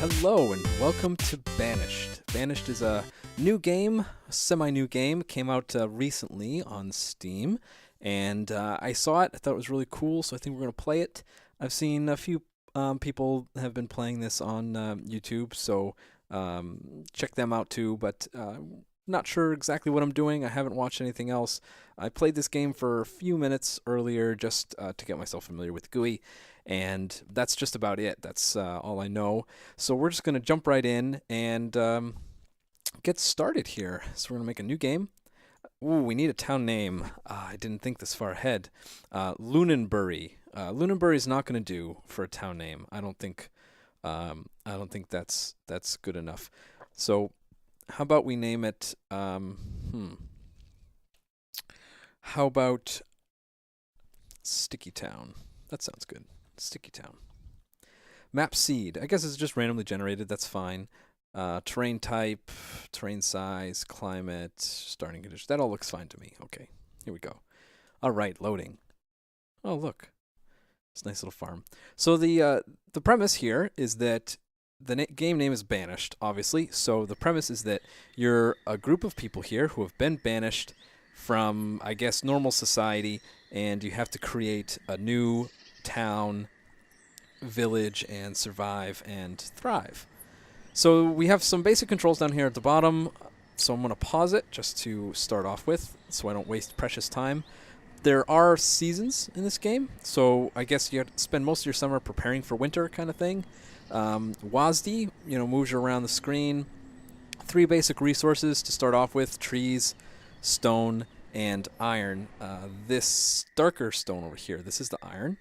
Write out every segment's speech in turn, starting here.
Hello and welcome to Banished. Banished is a new game, a semi-new game. Came out recently on Steam, and I saw it. I thought it was really cool, so I think we're going to play it. I've seen a few people have been playing this on YouTube, so check them out too, but not sure exactly what I'm doing. I haven't watched anything else. I played this game for a few minutes earlier just to get myself familiar with GUI, and that's just about it. That's all I know. So we're just going to jump right in and get started here. So we're going to make a new game. Ooh, we need a town name. I didn't think this far ahead. Lunenbury. Lunenbury is not going to do for a town name. I don't think that's good enough. So how about we name it? How about Sticky Town? That sounds good. Sticky Town. Map seed. I guess it's just randomly generated. That's fine. Terrain type, terrain size, climate, starting conditions. That all looks fine to me. Okay, here we go. All right, loading. Oh, look. It's a nice little farm. So the premise here is that the game name is Banished, obviously. So the premise is that you're a group of people here who have been banished from, I guess, normal society, and you have to create a new town, village, and survive and thrive. So we have some basic controls down here at the bottom. So I'm going to pause it just to start off with so I don't waste precious time. There are seasons in this game, so I guess you have to spend most of your summer preparing for winter kind of thing. WASD, moves you around the screen. 3 basic resources to start off with: trees, stone, and iron. This darker stone over here, this is the iron.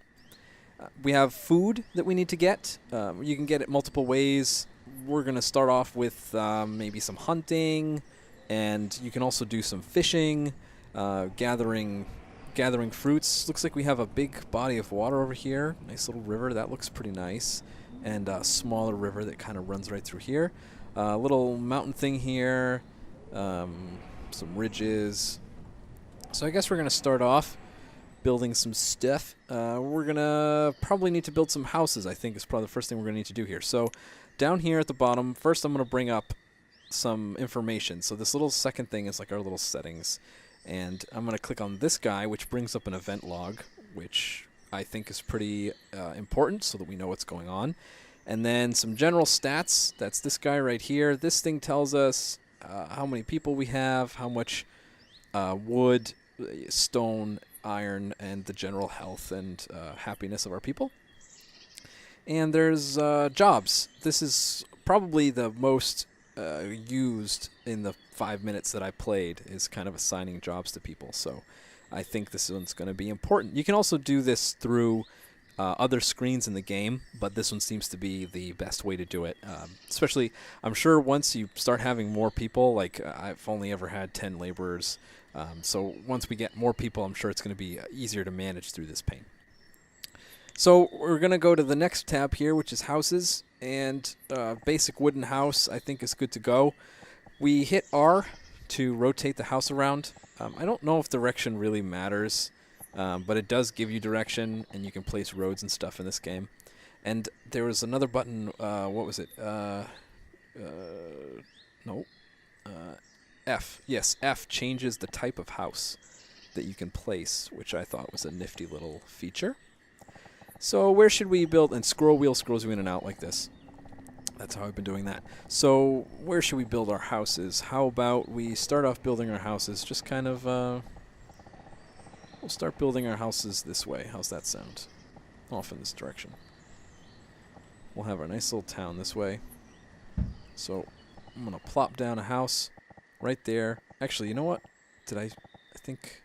We have food that we need to get. You can get it multiple ways. We're going to start off with maybe some hunting, and you can also do some fishing, gathering fruits. Looks like we have a big body of water over here. Nice little river. That looks pretty nice. And a smaller river that kind of runs right through here. A little mountain thing here. Some ridges. So I guess we're going to start off building some stuff. We're going to probably need to build some houses, I think is probably the first thing we're going to need to do here. So down here at the bottom, first I'm going to bring up some information. So this little second thing is like our little settings. And I'm going to click on this guy, which brings up an event log, which I think is pretty important so that we know what's going on. And then some general stats. That's this guy right here. This thing tells us how many people we have, how much wood, stone, iron, and the general health and happiness of our people. And there's jobs. This is probably the most used in the 5 minutes that I played, is kind of assigning jobs to people. So I think this one's going to be important. You can also do this through other screens in the game, but this one seems to be the best way to do it. Especially, I'm sure once you start having more people, like I've only ever had 10 laborers. So once we get more people, I'm sure it's going to be easier to manage through this pain. So we're going to go to the next tab here, which is houses. And basic wooden house, I think, is good to go. We hit R to rotate the house around. I don't know if direction really matters, but it does give you direction, and you can place roads and stuff in this game. And there was another button, what was it? No. F. Yes, F changes the type of house that you can place, which I thought was a nifty little feature. So where should we build? And scroll wheel scrolls you in and out like this. That's how I've been doing that. So where should we build our houses? How about we start off building our houses just kind of... we'll start building our houses this way. How's that sound? Off in this direction. We'll have our nice little town this way. So I'm going to plop down a house right there. Actually, you know what? I think...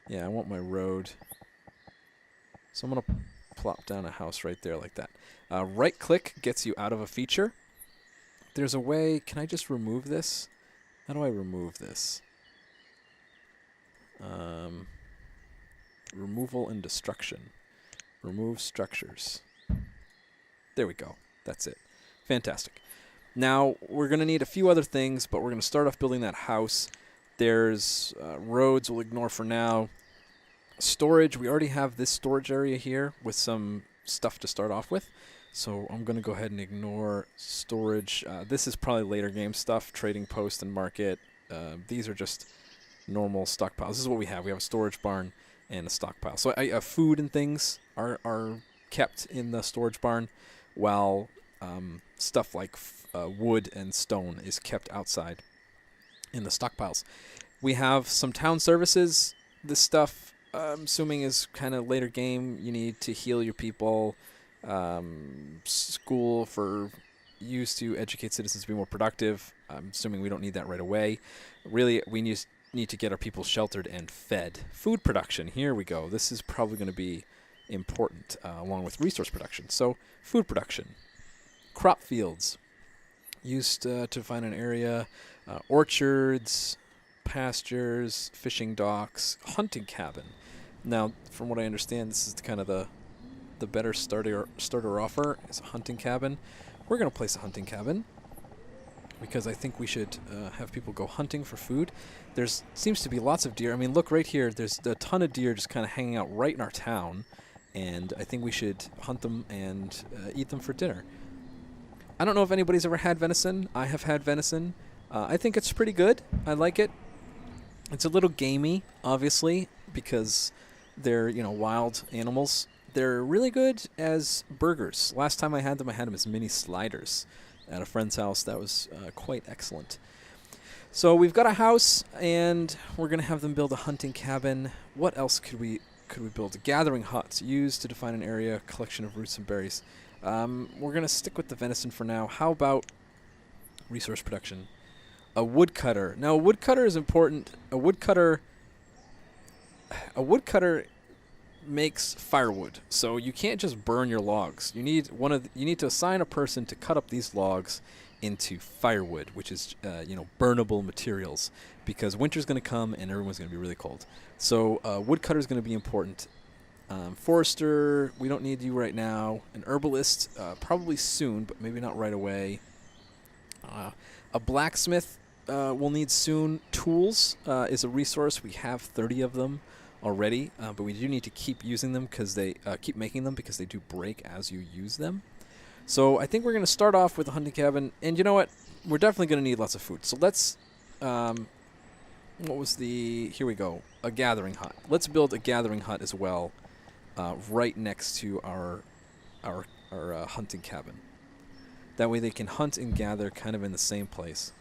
Yeah, I want my road. So I'm going to plop down a house right there like that. Right click gets you out of a feature. There's a way. Can I just remove this? How do I remove this? Removal and destruction. Remove structures. There we go. That's it. Fantastic. Now we're going to need a few other things, but we're going to start off building that house. There's roads we'll ignore for now. Storage, we already have this storage area here with some stuff to start off with. So I'm going to go ahead and ignore storage. This is probably later game stuff, trading post and market. These are just normal stockpiles. This is what we have. We have a storage barn and a stockpile. So food and things are kept in the storage barn, while stuff like wood and stone is kept outside in the stockpiles. We have some town services. This stuff, I'm assuming, is kind of later game. You need to heal your people. School for use to educate citizens to be more productive. I'm assuming we don't need that right away. Really, we need to get our people sheltered and fed. Food production, here we go. This is probably going to be important, along with resource production. So, food production. Crop fields, used to find an area. Orchards, pastures, fishing docks, hunting cabin. Now, from what I understand, this is kind of the better starter offer is a hunting cabin. We're going to place a hunting cabin because I think we should have people go hunting for food. There's seems to be lots of deer. I mean, look right here. There's a ton of deer just kind of hanging out right in our town, and I think we should hunt them and eat them for dinner. I don't know if anybody's ever had venison. I have had venison. I think it's pretty good. I like it. It's a little gamey, obviously, because they're, wild animals. They're really good as burgers. Last time I had them as mini sliders at a friend's house. That was quite excellent. So we've got a house, and we're going to have them build a hunting cabin. What else could we build? A gathering hut used to define an area, collection of roots and berries. We're going to stick with the venison for now. How about resource production? A woodcutter. Now, a woodcutter is important. A woodcutter makes firewood, so you can't just burn your logs. You need to assign a person to cut up these logs into firewood, which is burnable materials, because winter's going to come and everyone's going to be really cold. So woodcutter is going to be important. Forester, we don't need you right now. An herbalist, probably soon, but maybe not right away. A blacksmith we'll need soon. Tools is a resource. We have 30 of them already, but we do need to keep using them because they keep making them because they do break as you use them. So I think we're going to start off with a hunting cabin, and you know what? We're definitely going to need lots of food. So let's, here we go, a gathering hut. Let's build a gathering hut as well, right next to our hunting cabin. That way they can hunt and gather kind of in the same place.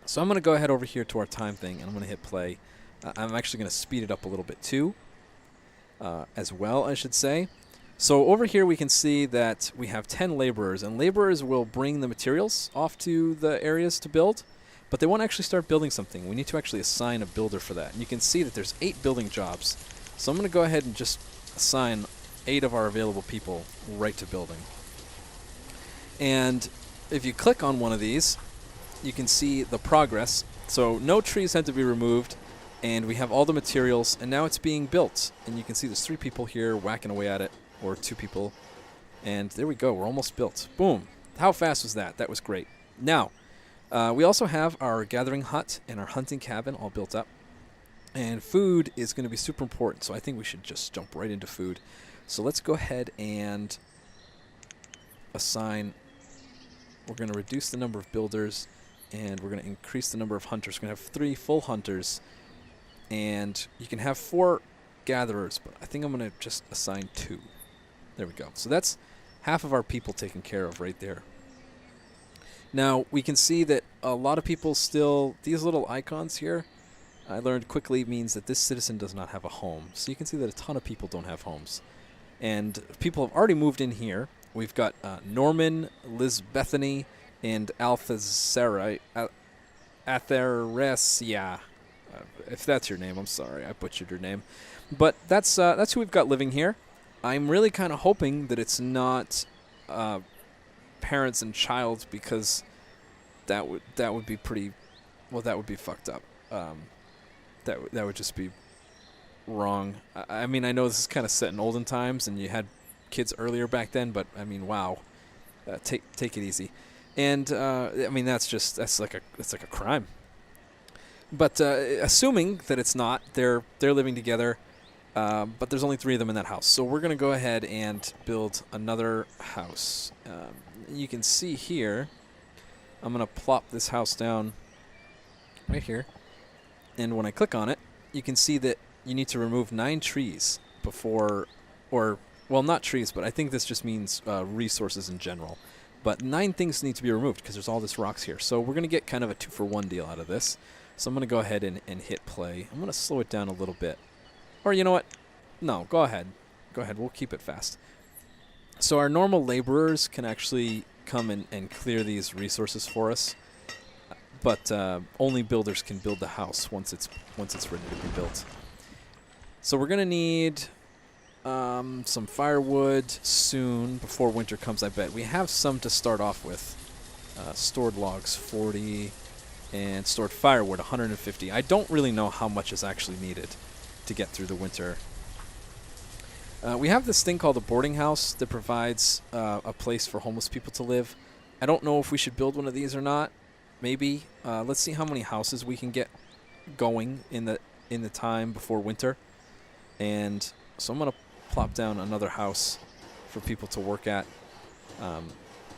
So I'm going to go ahead over here to our time thing, and I'm going to hit play. I'm actually going to speed it up a little bit too, as well, I should say. So over here we can see that we have 10 laborers, and laborers will bring the materials off to the areas to build, but they won't actually start building something. We need to actually assign a builder for that. And you can see that there's 8 building jobs. So I'm going to go ahead and just assign 8 of our available people right to building. And if you click on one of these, you can see the progress. So no trees had to be removed, and we have all the materials, and now it's being built. And you can see there's 3 people here whacking away at it, or 2 people. And there we go, we're almost built. Boom. How fast was that? That was great. Now, we also have our gathering hut and our hunting cabin all built up. And food is going to be super important, so I think we should just jump right into food. So let's go ahead and assign. We're going to reduce the number of builders, and we're going to increase the number of hunters. We're going to have 3 full hunters, and you can have 4 gatherers, but I think I'm going to just assign 2. There we go. So that's half of our people taken care of right there. Now, we can see that a lot of people still, these little icons here, I learned quickly means that this citizen does not have a home. So you can see that a ton of people don't have homes. And people have already moved in here. We've got Norman, Liz Bethany, and Atheresia. If that's your name, I'm sorry, I butchered your name. But that's who we've got living here. I'm really kind of hoping that it's not parents and child, because that would be pretty, well, that would be fucked up. That would just be wrong. I mean, I know this is kind of set in olden times, and you had kids earlier back then, but I mean, wow, take it easy. And I mean, that's like a crime. But assuming that it's not, they're living together. but there's only 3 of them in that house. So we're going to go ahead and build another house. You can see here, I'm going to plop this house down right here. And when I click on it, you can see that you need to remove 9 trees before, or, well, not trees, but I think this just means resources in general. But 9 things need to be removed because there's all this rocks here. So we're going to get kind of a 2-for-1 deal out of this. So I'm going to go ahead and hit play. I'm going to slow it down a little bit. Or you know what? No, go ahead. Go ahead. We'll keep it fast. So our normal laborers can actually come and clear these resources for us. But only builders can build the house once it's ready to be built. So we're going to need some firewood soon, before winter comes, I bet. We have some to start off with. Stored logs, 40, and stored firewood, 150. I don't really know how much is actually needed to get through the winter. We have this thing called a boarding house that provides a place for homeless people to live. I don't know if we should build one of these or not. Maybe. Let's see how many houses we can get going in the time before winter. And so I'm going to plop down another house for people to work at.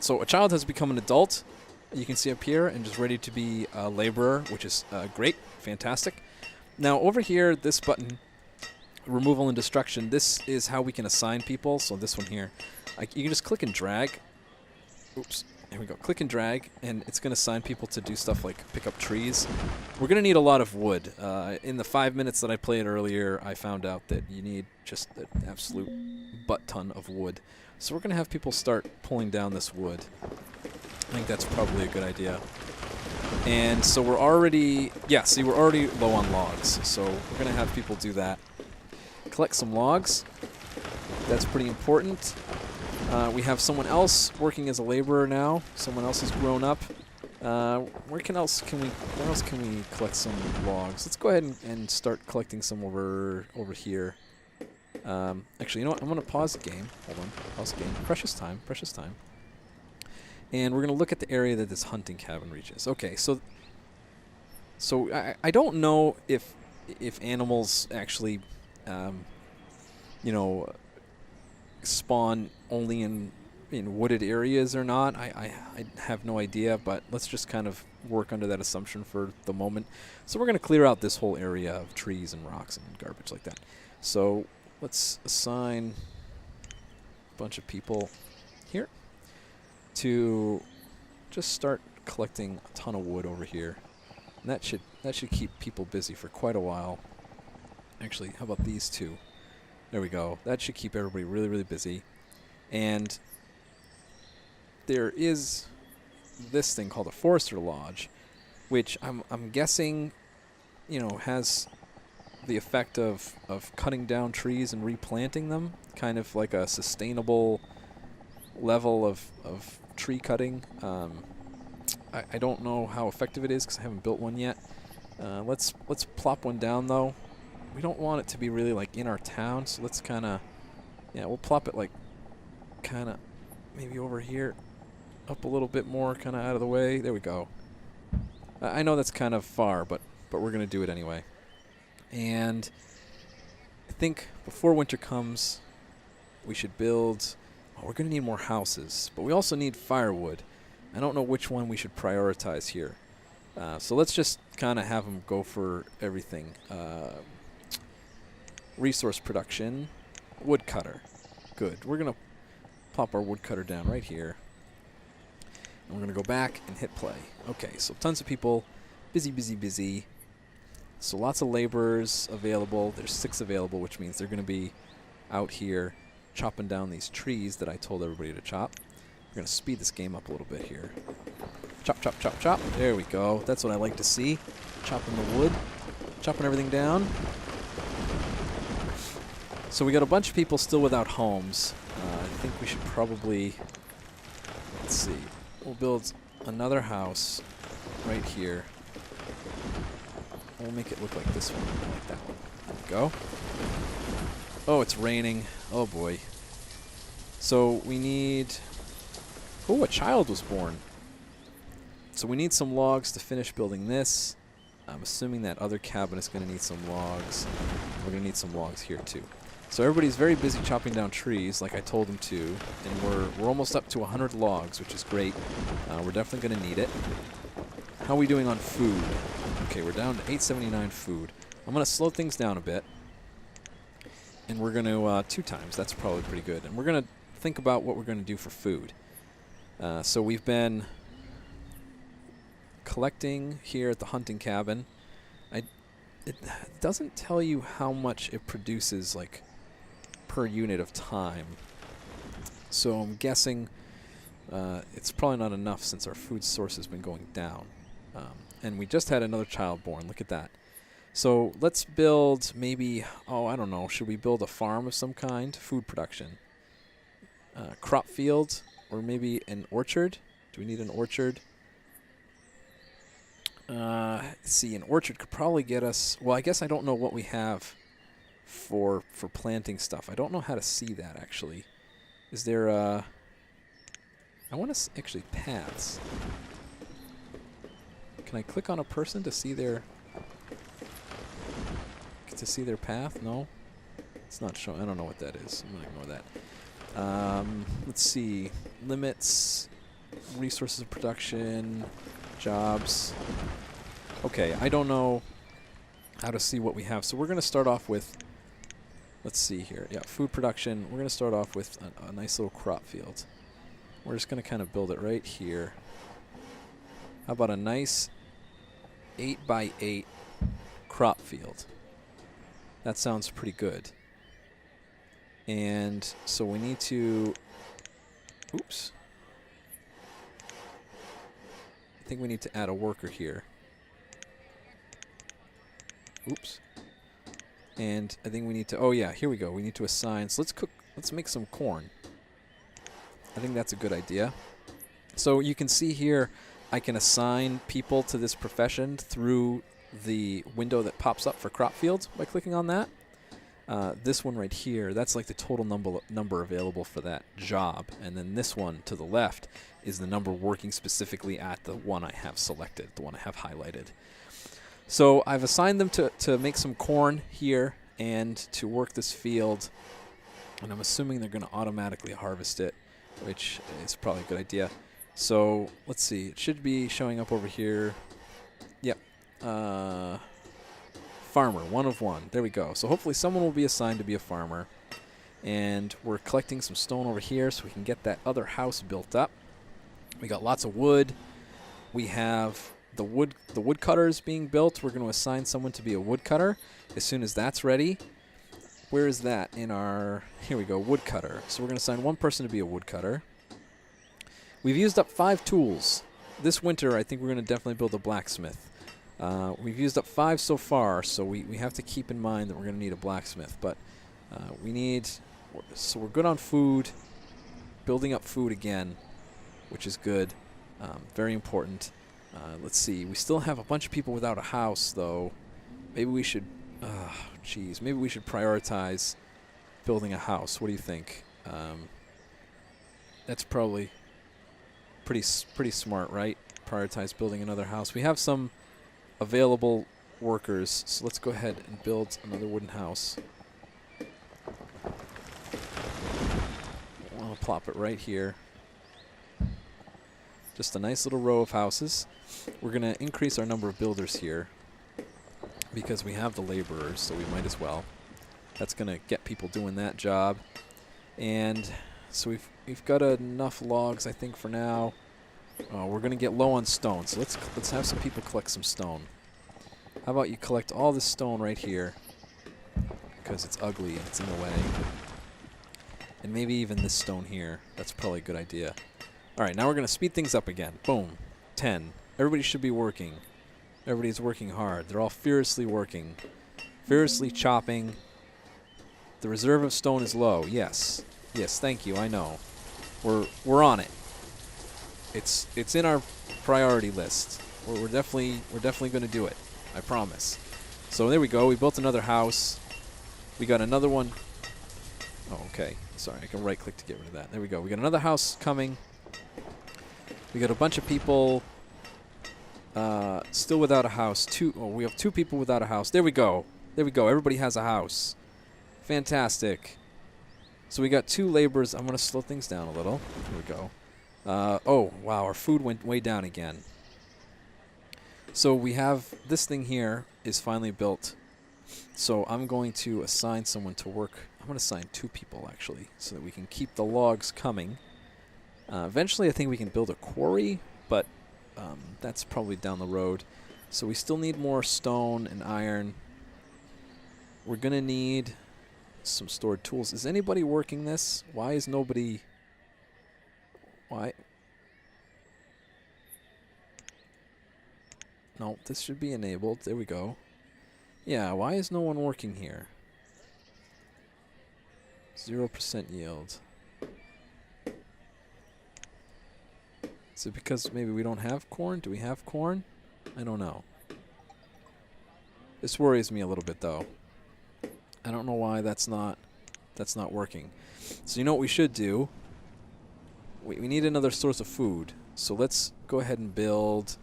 So a child has become an adult, you can see up here, and just ready to be a laborer, which is great, fantastic. Now over here, this button, removal and destruction, this is how we can assign people. So this one here, you can just click and drag. Oops. Here we go. Click and drag, and it's going to assign people to do stuff like pick up trees. We're going to need a lot of wood. In the 5 minutes that I played earlier, I found out that you need just an absolute butt-ton of wood. So we're going to have people start pulling down this wood. I think that's probably a good idea. And so we're already, yeah, see, we're already low on logs. So we're going to have people do that. Collect some logs. That's pretty important. We have someone else working as a laborer now. Someone else has grown up. Where else can we collect some logs? Let's go ahead and start collecting some over here. Actually, you know what? I'm going to pause the game. Hold on. Pause the game. Precious time. Precious time. And we're going to look at the area that this hunting cabin reaches. Okay, so I don't know if animals actually, you know, spawn only in wooded areas or not. I have no idea, but let's just kind of work under that assumption for the moment. So we're going to clear out this whole area of trees and rocks and garbage like that. So let's assign a bunch of people here to just start collecting a ton of wood over here. And that should keep people busy for quite a while. Actually, how about these two? There we go. That should keep everybody really, really busy. And there is this thing called a forester lodge, which I'm guessing, you know, has the effect of cutting down trees and replanting them, kind of like a sustainable level of tree cutting. I don't know how effective it is because I haven't built one yet. Let's plop one down though. We don't want it to be really like in our town, so let's kind of, yeah, we'll plop it like kind of maybe over here, up a little bit more, kind of out of the way. There we go. I know that's kind of far, but we're going to do it anyway. And I think before winter comes, we should build, we're going to need more houses, but we also need firewood. I don't know which one we should prioritize here. So let's just kind of have them go for everything. Resource production, woodcutter. Good. We're going to plop our woodcutter down right here. And we're going to go back and hit play. Okay, so tons of people. Busy, busy, busy. So lots of laborers available. There's 6 available, which means they're going to be out here chopping down these trees that I told everybody to chop. We're going to speed this game up a little bit here. Chop, chop, chop, chop. There we go. That's what I like to see. Chopping the wood. Chopping everything down. So we got a bunch of people still without homes. I think we should probably, let's see, we'll build another house right here. We'll make it look like this one, like that one. There we go. Oh, it's raining. Oh boy. So we need, oh, a child was born. So we need some logs to finish building this. I'm assuming that other cabin is going to need some logs. we're going to need some logs here too. So everybody's very busy chopping down trees like I told them to, and we're almost up to 100 logs, which is great. We're definitely going to need it. How are we doing on food? Okay, we're down to 879 food. I'm going to slow things down a bit, and we're going to 2 times. That's probably pretty good. And we're going to think about what we're going to do for food. So we've been collecting here at the hunting cabin. It doesn't tell you how much it produces, like, per unit of time. So I'm guessing it's probably not enough since our food source has been going down. And we just had another child born. Look at that. So let's build maybe, I don't know, should we build a farm of some kind? Food production. Crop field, or maybe an orchard? Do we need an orchard? Let's see, an orchard could probably get us... Well, I guess I don't know what we have for planting stuff. I don't know how to see that, actually. Is there I want to actually paths. Can I click on a person to see their path? No? It's not showing. I don't know what that is. I'm going to ignore that. Let's see. Limits, resources of production, jobs. Okay, I don't know how to see what we have. So we're going to start off with, let's see here. Yeah, food production. We're going to start off with a nice little crop field. We're just going to kind of build it right here. How about a nice 8x8 crop field? That sounds pretty good. And so we need to... Oops. I think we need to add a worker here. Oops. And I think we need to... Oh, yeah, here we go. We need to assign... So let's make some corn. I think that's a good idea. So you can see here, I can assign people to this profession through the window that pops up for crop fields by clicking on that. This one right here, that's like the total number available for that job. And then this one to the left is the number working specifically at the one I have selected, the one I have highlighted. So I've assigned them to make some corn here and to work this field. And I'm assuming they're going to automatically harvest it, which is probably a good idea. So let's see. It should be showing up over here. Yep. Farmer, 1 of 1. There we go. So hopefully someone will be assigned to be a farmer. And we're collecting some stone over here so we can get that other house built up. We got lots of wood. We have the woodcutters being built. We're going to assign someone to be a woodcutter as soon as that's ready. Where is that in our... Here we go, woodcutter. So we're going to assign one person to be a woodcutter. We've used up 5 tools. This winter, I think we're going to definitely build a blacksmith. We've used up 5 so far, so we have to keep in mind that we're going to need a blacksmith. But we need... So we're good on food. Building up food again, which is good. Very important. Let's see. We still have a bunch of people without a house, though. Maybe we should... maybe we should prioritize building a house. What do you think? That's probably pretty smart, right? Prioritize building another house. We have some available workers, so let's go ahead and build another wooden house. I'll plop it right here. Just a nice little row of houses. We're going to increase our number of builders here because we have the laborers, so we might as well. That's going to get people doing that job. And so we've got enough logs, I think, for now. We're going to get low on stone, so let's have some people collect some stone. How about you collect all this stone right here, because it's ugly and it's in the way. And maybe even this stone here. That's probably a good idea. Alright, now we're going to speed things up again. Boom. 10. Everybody should be working. Everybody's working hard. They're all furiously working. Furiously chopping. The reserve of stone is low. Yes. Yes, thank you. I know. We're on it. It's in our priority list. We're definitely going to do it. I promise. So there we go. We built another house. We got another one. Oh, okay. Sorry, I can right-click to get rid of that. There we go. We got another house coming. We got a bunch of people still without a house. We have 2 people without a house. There we go. There we go. Everybody has a house. Fantastic. So we got 2 laborers. I'm going to slow things down a little. Here we go. Oh, wow. Our food went way down again. So we have this thing here is finally built. So I'm going to assign someone to work. I'm going to assign 2 people, actually, so that we can keep the logs coming. Eventually, I think we can build a quarry, but that's probably down the road. So we still need more stone and iron. We're going to need some stored tools. Is anybody working this? Why is nobody... Why? No, this should be enabled. There we go. Yeah, why is no one working here? 0% yield. Is it because maybe we don't have corn? Do we have corn? I don't know. This worries me a little bit, though. I don't know why that's not working. So you know what we should do? We need another source of food. So let's go ahead and build...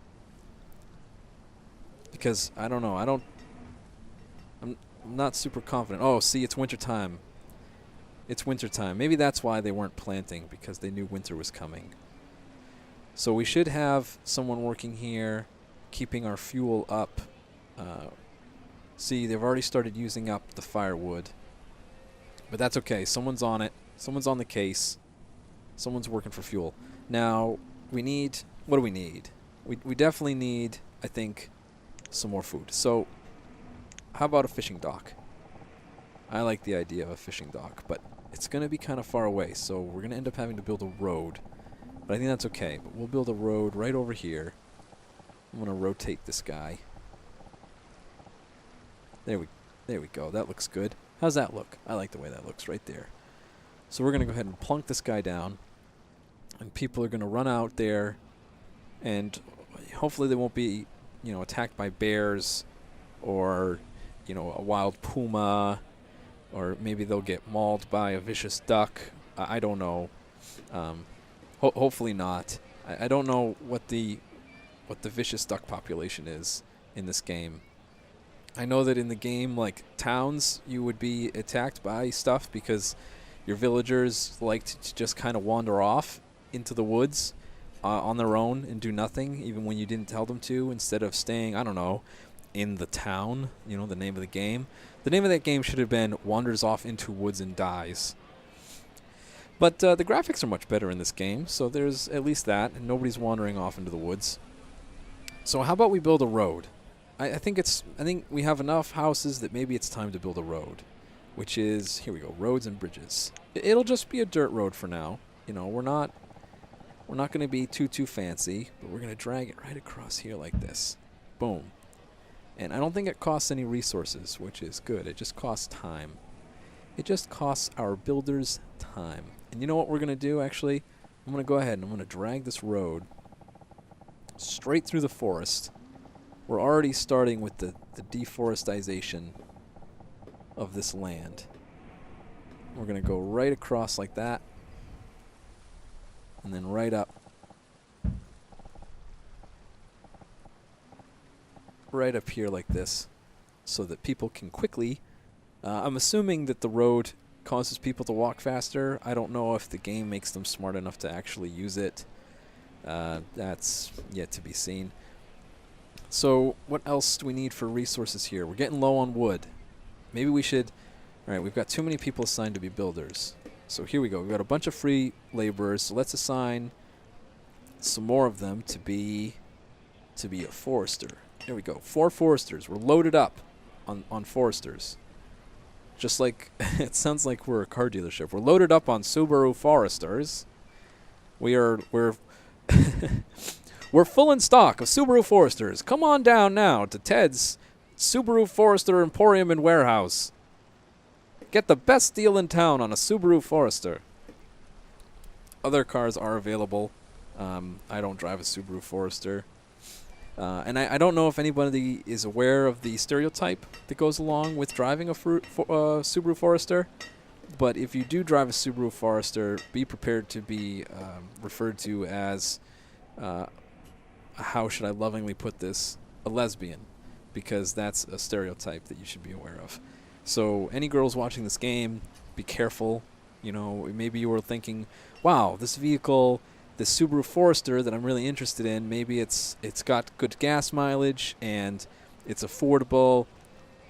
Because, I don't know, I'm not super confident. Oh, see, it's wintertime. It's wintertime. Maybe that's why they weren't planting, because they knew winter was coming. So we should have someone working here, keeping our fuel up. See, they've already started using up the firewood. But that's okay. Someone's on it. Someone's on the case. Someone's working for fuel. Now, we need... What do we need? We definitely need, I think, some more food. So, how about a fishing dock? I like the idea of a fishing dock, but it's going to be kind of far away, so we're going to end up having to build a road. But I think that's okay. But we'll build a road right over here. I'm going to rotate this guy. There we go. That looks good. How's that look? I like the way that looks right there. So we're going to go ahead and plunk this guy down. And people are going to run out there. And hopefully they won't be, attacked by bears or, a wild puma. Or maybe they'll get mauled by a vicious duck. I don't know. Hopefully not. I don't know what the vicious duck population is in this game. I know that in the game, like towns, you would be attacked by stuff because your villagers like to just kind of wander off into the woods on their own and do nothing, even when you didn't tell them to, instead of staying, I don't know, in the town, the name of the game. The name of that game should have been Wanders Off into Woods and Dies. But the graphics are much better in this game, so there's at least that, and nobody's wandering off into the woods. So how about we build a road? I think we have enough houses that maybe it's time to build a road, which is, here we go, roads and bridges. It'll just be a dirt road for now. We're not going to be too fancy, but we're going to drag it right across here like this. Boom. And I don't think it costs any resources, which is good. It just costs time. It just costs our builders time. And you know what we're going to do, actually? I'm going to go ahead and I'm going to drag this road straight through the forest. We're already starting with the deforestation of this land. We're going to go right across like that. And then right up. Right up here like this. So that people can quickly... I'm assuming that the road causes people to walk faster. I don't know if the game makes them smart enough to actually use it. That's yet to be seen. So what else do we need for resources here? We're getting low on wood. Maybe we should... Alright, we've got too many people assigned to be builders. So here we go. We've got a bunch of free laborers. So let's assign some more of them to be a forester. There we go. 4 foresters. We're loaded up on foresters. Just like... it sounds like we're a car dealership. We're loaded up on Subaru Foresters. We're full in stock of Subaru Foresters. Come on down now to Ted's Subaru Forester Emporium and Warehouse. Get the best deal in town on a Subaru Forester. Other cars are available. I don't drive a Subaru Forester. And I don't know if anybody is aware of the stereotype that goes along with driving a Subaru Forester. But if you do drive a Subaru Forester, be prepared to be referred to as... how should I lovingly put this? A lesbian. because that's a stereotype that you should be aware of. So any girls watching this game, be careful. You know, maybe you were thinking, wow, this vehicle, this Subaru Forester that I'm really interested in, maybe it's got good gas mileage and it's affordable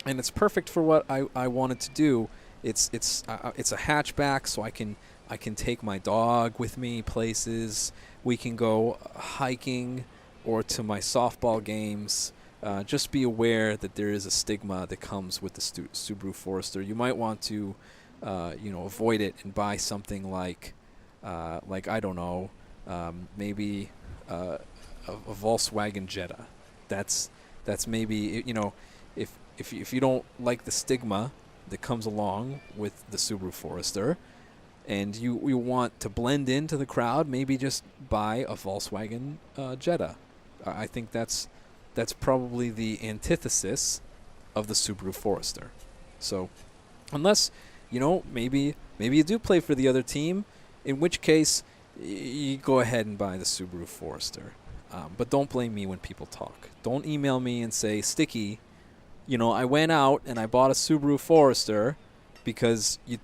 and it's perfect for what I wanted to do. It's a hatchback, so I can take my dog with me places. We can go hiking or to my softball games. Just be aware that there is a stigma that comes with the Subaru Forester. You might want to, avoid it and buy something like I don't know, maybe a Volkswagen Jetta. That's maybe if you don't like the stigma that comes along with the Subaru Forester, and you want to blend into the crowd, maybe just buy a Volkswagen Jetta. I think that's probably the antithesis of the Subaru Forester. So, unless maybe you do play for the other team, in which case you go ahead and buy the Subaru Forester. But don't blame me when people talk. Don't email me and say, Sticky, I went out and I bought a Subaru Forester because you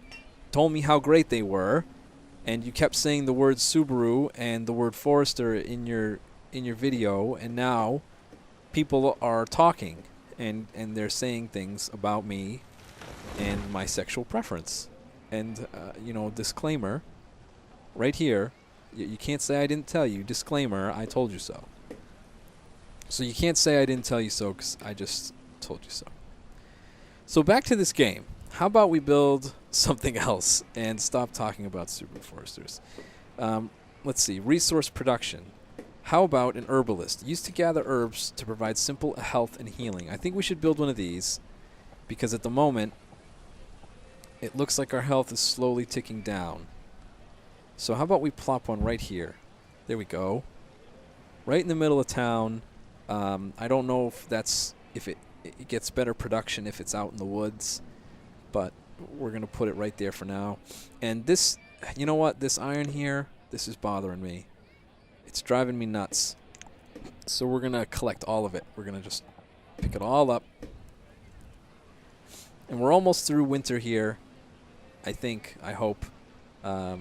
told me how great they were, and you kept saying the word Subaru and the word Forester in your video, and now people are talking and they're saying things about me and my sexual preference. And disclaimer right here, you can't say I didn't tell you. Disclaimer, I told you so. So you can't say I didn't tell you so, because I just told you so. So back to this game. How about we build something else and stop talking about Subaru Foresters? Let's see. Resource production. How about an herbalist? Used to gather herbs to provide simple health and healing. I think we should build one of these, because at the moment it looks like our health is slowly ticking down. So how about we plop one right here? There we go. Right in the middle of town. I don't know if it gets better production if it's out in the woods, but we're going to put it right there for now. And this, you know what? This iron here, this is bothering me. It's driving me nuts. So we're going to collect all of it. We're going to just pick it all up. And we're almost through winter here. I hope. We're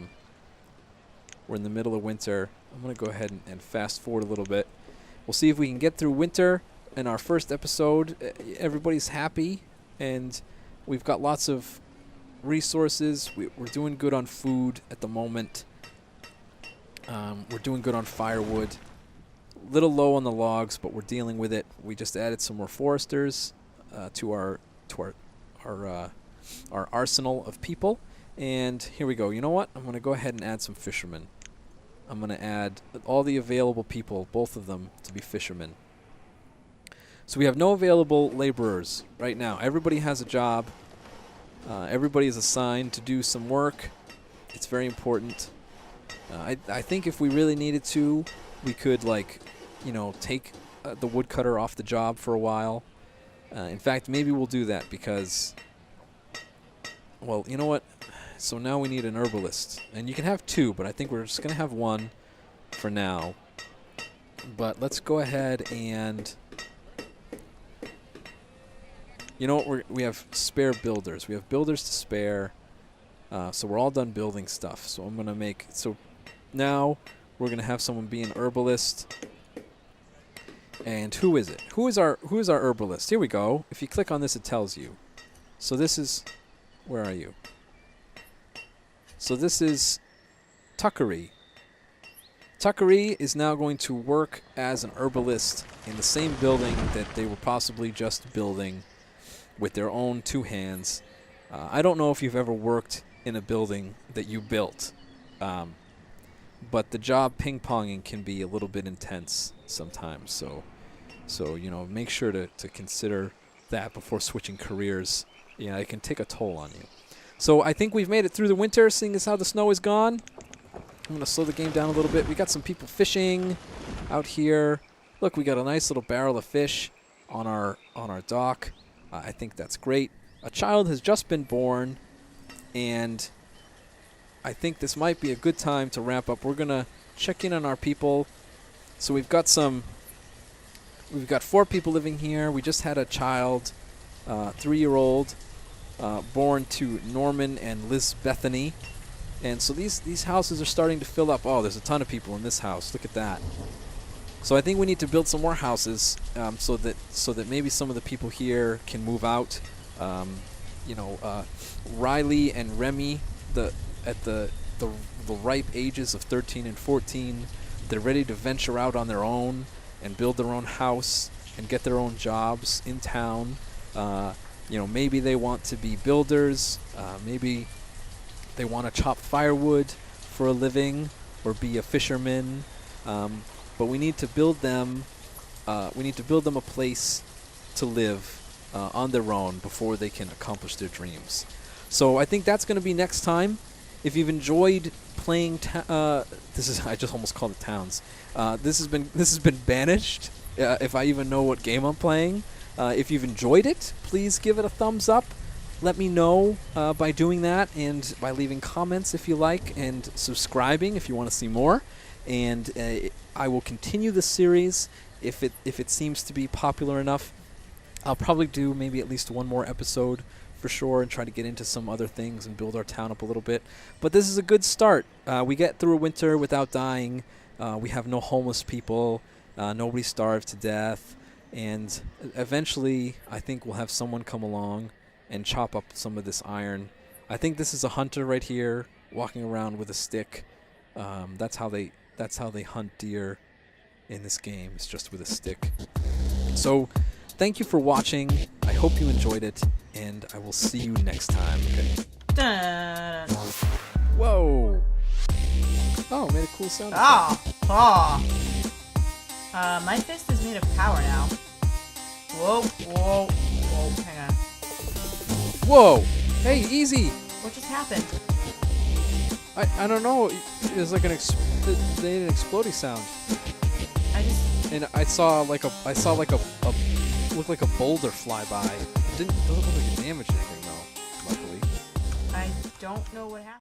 in the middle of winter. I'm going to go ahead and fast forward a little bit. We'll see if we can get through winter in our first episode. Everybody's happy, and we've got lots of resources. We're doing good on food at the moment. We're doing good on firewood. Little low on the logs, but we're dealing with it. We just added some more foresters to our arsenal of people. And here we go. You know what? I'm going to go ahead and add some fishermen. I'm going to add all the available people, both of them, to be fishermen. So we have no available laborers right now. Everybody has a job. Everybody is assigned to do some work. It's very important. I think if we really needed to, we could, take the woodcutter off the job for a while. In fact, maybe we'll do that because, well, you know what? So now we need an herbalist. And you can have two, but I think we're just going to have one for now. But let's go ahead and... You know what? We have spare builders. We have builders to spare. So we're all done building stuff. So I'm going to make... So now we're going to have someone be an herbalist. And who is it? Who is our herbalist? Here we go. If you click on this, it tells you. So this is... Where are you? So this is Tuckery. Tuckery is now going to work as an herbalist in the same building that they were possibly just building with their own two hands. I don't know if you've ever worked in a building that you built, but the job ping-ponging can be a little bit intense sometimes. So make sure to consider that before switching careers. Yeah, it can take a toll on you. So I think we've made it through the winter, seeing as how the snow is gone. I'm going to slow the game down a little bit. We got some people fishing out here. Look, we got a nice little barrel of fish on our dock. I think that's great. A child has just been born, and I think this might be a good time to wrap up. We're going to check in on our people. So we've got some we've got 4 people living here. We just had a child, 3-year-old, born to Norman and Liz Bethany. And so these houses are starting to fill up. Oh, there's a ton of people in this house. Look at that. So I think we need to build some more houses so that maybe some of the people here can move out. Riley and Remy, at the ripe ages of 13 and 14, they're ready to venture out on their own and build their own house and get their own jobs in town. Maybe they want to be builders. Maybe they want to chop firewood for a living or be a fisherman. But we need to build them. We need to build them a place to live on their own before they can accomplish their dreams. So I think that's going to be next time. If you've enjoyed playing, I just almost called it Towns. This has been Banished. If I even know what game I'm playing. If you've enjoyed it, please give it a thumbs up. Let me know by doing that and by leaving comments if you like, and subscribing if you want to see more. And I will continue the series if it seems to be popular enough. I'll probably do maybe at least one more episode for sure and try to get into some other things and build our town up a little bit. But this is a good start. We get through a winter without dying. We have no homeless people. Nobody starved to death. And eventually, I think we'll have someone come along and chop up some of this iron. I think this is a hunter right here walking around with a stick. That's how they hunt deer in this game. It's just with a stick. So thank you for watching. I hope you enjoyed it, and I will see you next time. Okay. Dun. Whoa. Oh, made a cool sound. My fist is made of power now. Whoa, hang on. Whoa. Hey, easy. What just happened? I don't know. It was like they made an exploding sound. And I saw like a looked like a boulder fly by. It doesn't look like it damaged anything though. Luckily. I don't know what happened.